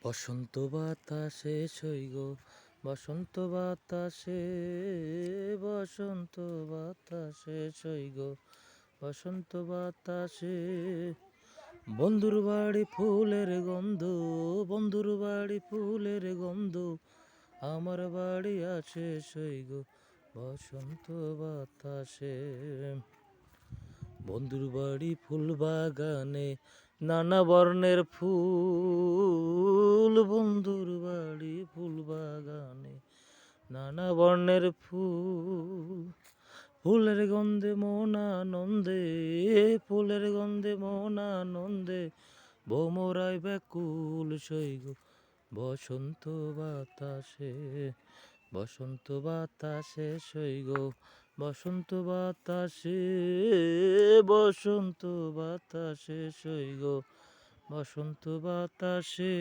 বসন্ত বাতাসে সইগ বসন্ত বাতাসে বসন্ত বাতাসে সইগ বসন্ত বাতাসে বন্ধুর বাড়ি ফুলের গন্ধ বন্ধুর বাড়ি ফুলের গন্ধ আমার বাড়ি আছে সইগ বসন্ত বাতাসে বন্ধুর বাড়ি ফুল বাগানে নানা বর্ণের ফুল বন্ধুর বাড়ি ফুল বাগানে নানা বর্ণের ফুল ফুলের গন্ধে মন আনন্দে ফুলের গন্ধে মন আনন্দে ভোমরাই ব্যাকুল সইগ বসন্ত বাতাসে বসন্ত বাতাসে সইগ বসন্ত বাতাসে বসন্ত বাতাসে সইগ বসন্ত বাতাসে।